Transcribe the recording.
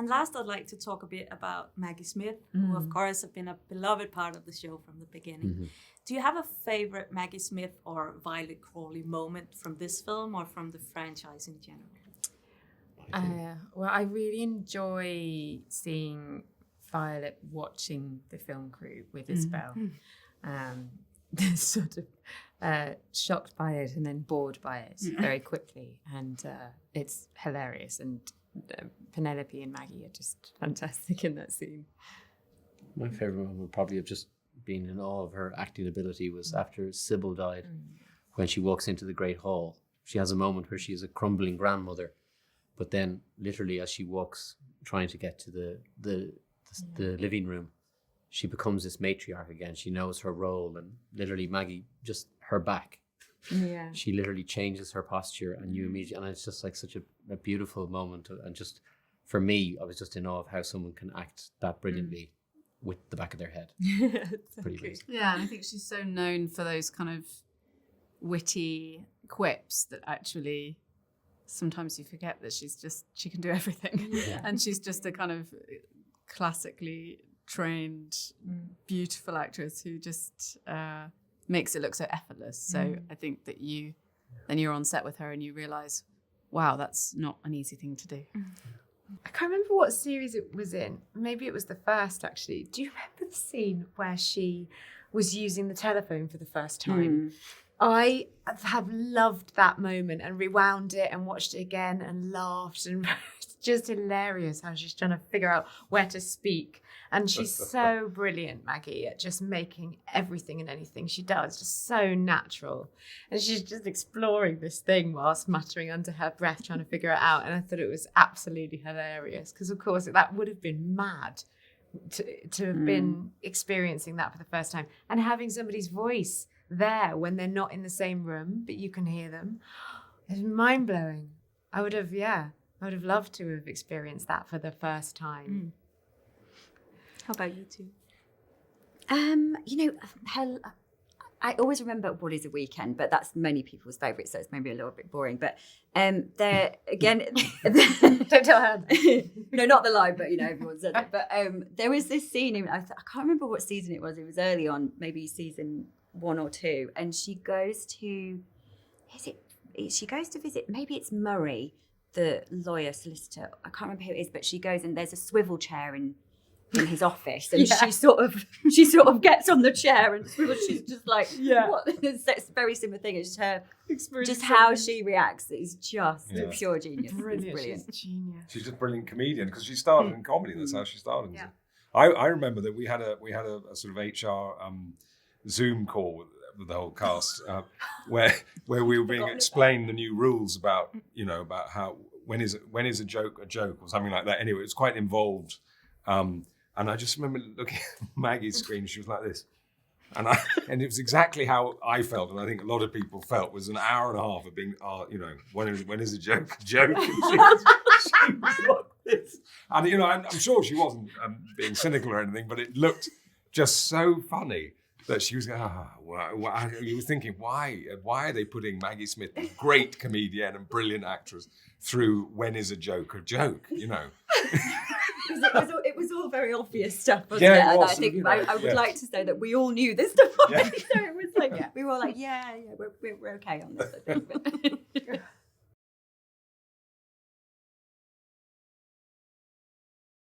And last, I'd like to talk a bit about Maggie Smith, who, of course, have been a beloved part of the show from the beginning. Mm-hmm. Do you have a favorite Maggie Smith or Violet Crawley moment from this film or from the franchise in general? Well, I really enjoy seeing Violet watching the film crew with Isabel. Sort of shocked by it and then bored by it very quickly. And it's hilarious. And Penelope and Maggie are just fantastic in that scene. My favourite moment would probably have just been in awe of her acting ability was after Sybil died. When she walks into the Great Hall, she has a moment where she is a crumbling grandmother, but then literally as she walks trying to get to the living room, she becomes this matriarch again. She knows her role, and literally Maggie, just her back. Yeah. She literally changes her posture, and you immediately, and it's just like such a beautiful moment. And just for me, I was just in awe of how someone can act that brilliantly with the back of their head. Pretty amazing. Yeah, and I think she's so known for those kind of witty quips that actually sometimes you forget that she can do everything. Yeah. And she's just a kind of classically trained, beautiful actress who just makes it look so effortless. So I think that then you're on set with her and you realise, wow, that's not an easy thing to do. I can't remember what series it was in. Maybe it was the first, actually. Do you remember the scene where she was using the telephone for the first time? I have loved that moment and rewound it and watched it again and laughed, and it's just hilarious how she's trying to figure out where to speak. And she's so brilliant, Maggie, at just making everything and anything she does just so natural. And she's just exploring this thing whilst muttering under her breath, trying to figure it out. And I thought it was absolutely hilarious because, of course, that would have been mad to have been experiencing that for the first time and having somebody's voice there when they're not in the same room, but you can hear them. It's mind-blowing. I would have loved to have experienced that for the first time. How about you two? I always remember What Is a Weekend, but that's many people's favourite, so it's maybe a little bit boring. But there again, Don't tell her. No, not the line, but everyone said it. But there was this scene. I can't remember what season it was. It was early on, maybe season 1 or 2, and she goes to visit. Maybe it's Murray, the lawyer solicitor. I can't remember who it is, but she goes and there's a swivel chair in his office, and she sort of gets on the chair and she's just like, what? It's a very similar thing. It's her just how she reacts is just pure genius. Brilliant. Brilliant. She's genius. She's just a brilliant comedian because she started in comedy. That's how she started. Yeah. I remember that we had a sort of HR Zoom call with the whole cast where we were being explained the new rules about how when is a joke or something like that. Anyway, it was quite involved. And I just remember looking at Maggie's screen. She was like this, and it was exactly how I felt, and I think a lot of people felt, was an hour and a half of being, when is a joke a joke? And she was like this, and I'm sure she wasn't being cynical or anything, but it looked just so funny that she was going, you were thinking, why are they putting Maggie Smith, a great comedian and brilliant actress, through when is a joke a joke? It was all very obvious stuff, wasn't it? And I think I would like to say that we all knew this stuff already. So it was like, we were all like, we're okay on this, I think.